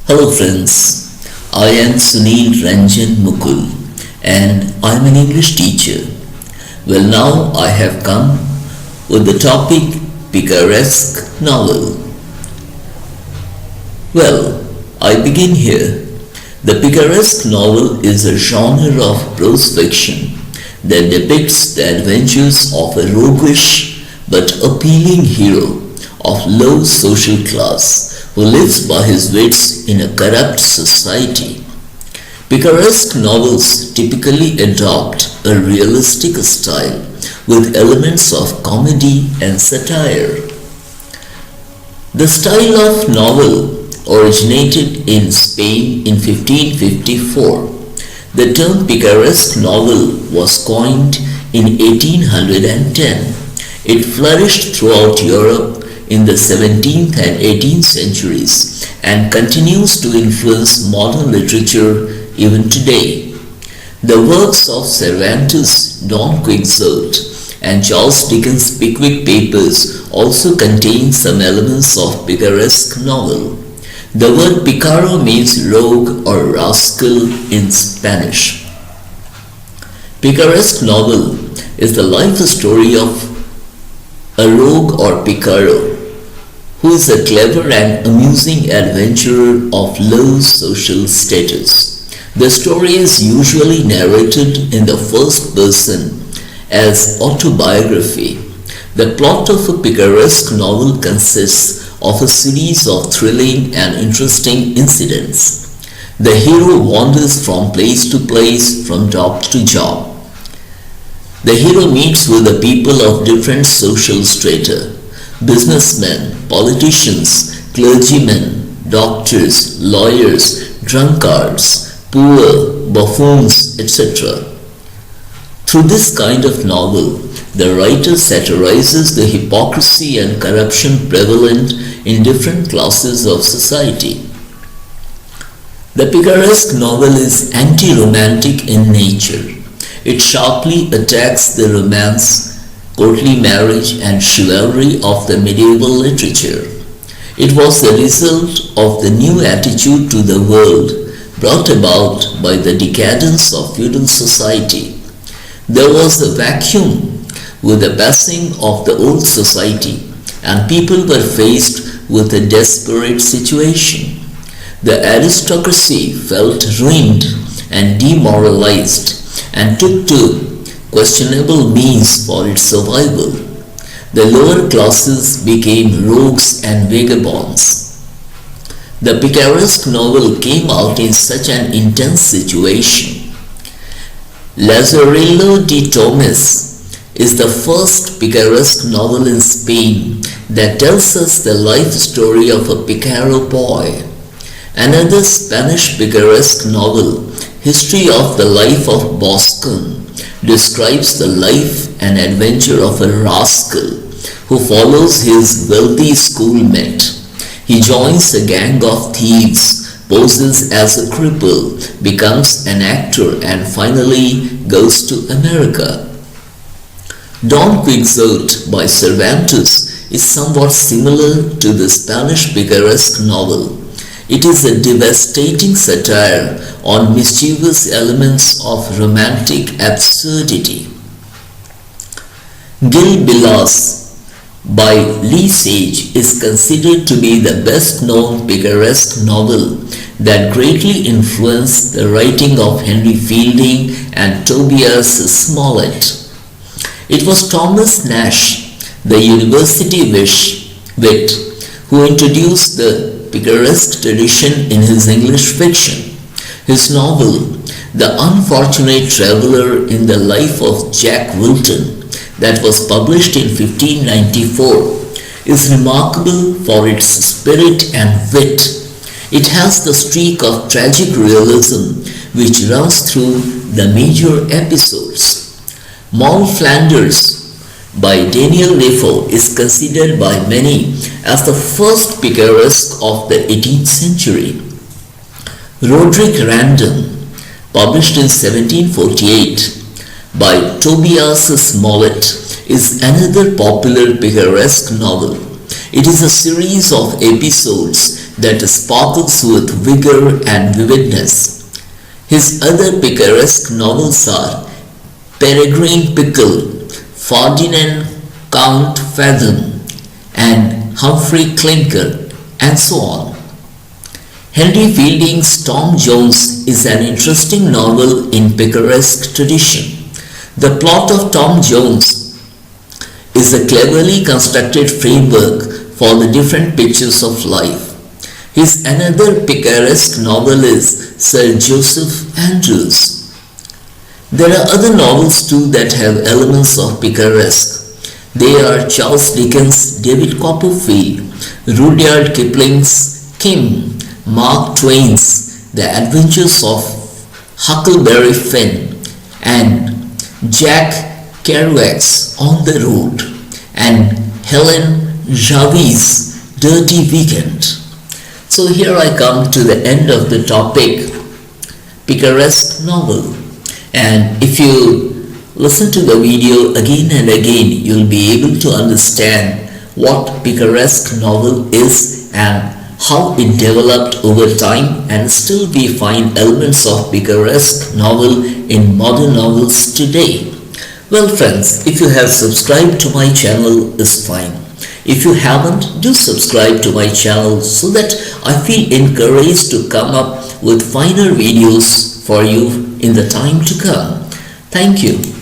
Hello friends, I am Sunil Ranjan Mukul and I am an English teacher. Well, now I have come with the topic Picaresque novel. Well, I begin here. The Picaresque novel is a genre of prose fiction that depicts the adventures of a roguish but appealing hero of low social class who lives by his wits in a corrupt society. Picaresque novels typically adopt a realistic style with elements of comedy and satire. The style of novel originated in Spain in 1554. The term Picaresque novel was coined in 1810. It flourished throughout Europe in the 17th and 18th centuries and continues to influence modern literature even today. The works of Cervantes' Don Quixote and Charles Dickens' Pickwick Papers also contain some elements of Picaresque novel. The word picaro means rogue or rascal in Spanish. Picaresque novel is the life story of a rogue or picaro who is a clever and amusing adventurer of low social status. The story is usually narrated in the first person as autobiography. The plot of a Picaresque novel consists of a series of thrilling and interesting incidents. The hero wanders from place to place, from job to job. The hero meets with the people of different social strata: businessmen, politicians, clergymen, doctors, lawyers, drunkards, poor, buffoons, etc. Through this kind of novel, the writer satirizes the hypocrisy and corruption prevalent in different classes of society. The Picaresque novel is anti-romantic in nature. It sharply attacks the romance, courtly marriage and chivalry of the medieval literature. It was the result of the new attitude to the world brought about by the decadence of feudal society. There was a vacuum with the passing of the old society, and people were faced with a desperate situation. The aristocracy felt ruined and demoralized and took to questionable means for its survival. The lower classes became rogues and vagabonds. The Picaresque novel came out in such an intense situation. Lazarillo de Tormes is the first Picaresque novel in Spain that tells us the life story of a Picaro boy. Another Spanish Picaresque novel, History of the Life of Boscan, describes the life and adventure of a rascal who follows his wealthy schoolmate. He joins a gang of thieves, poses as a cripple, becomes an actor, and finally goes to America. Don Quixote by Cervantes is somewhat similar to the Spanish Picaresque novel. It is a devastating satire on mischievous elements of romantic absurdity. Gil Bilas by Lee Sage is considered to be the best-known Picaresque novel that greatly influenced the writing of Henry Fielding and Tobias Smollett. It was Thomas Nash, the university wit, who introduced the Picaresque tradition in his English fiction. His novel, The Unfortunate Traveller in the Life of Jack Wilton, that was published in 1594, is remarkable for its spirit and wit. It has the streak of tragic realism which runs through the major episodes. Moll Flanders by Daniel Defoe is considered by many as the first Picaresque of the 18th century. Roderick Random, published in 1748 by Tobias Smollett, is another popular Picaresque novel. It is a series of episodes that sparkles with vigor and vividness. His other picaresque novels are Peregrine Pickle, Ferdinand Count Fathom, and Humphrey Clinker, and so on. Henry Fielding's Tom Jones is an interesting novel in picaresque tradition. The plot of Tom Jones is a cleverly constructed framework for the different pictures of life. His another picaresque novel is Sir Joseph Andrews. There are other novels too that have elements of picaresque. They are Charles Dickens' David Copperfield, Rudyard Kipling's Kim, Mark Twain's The Adventures of Huckleberry Finn, and Jack Kerouac's On the Road, and Helen Ravi's Dirty Weekend. So here I come to the end of the topic, picaresque novel. And if you listen to the video again and again, you'll be able to understand what picaresque novel is and how it developed over time, and still we find elements of picaresque novel in modern novels today. Well friends, if you have subscribed to my channel, is fine. If you haven't, do subscribe to my channel so that I feel encouraged to come up with finer videos for you in the time to come. Thank you.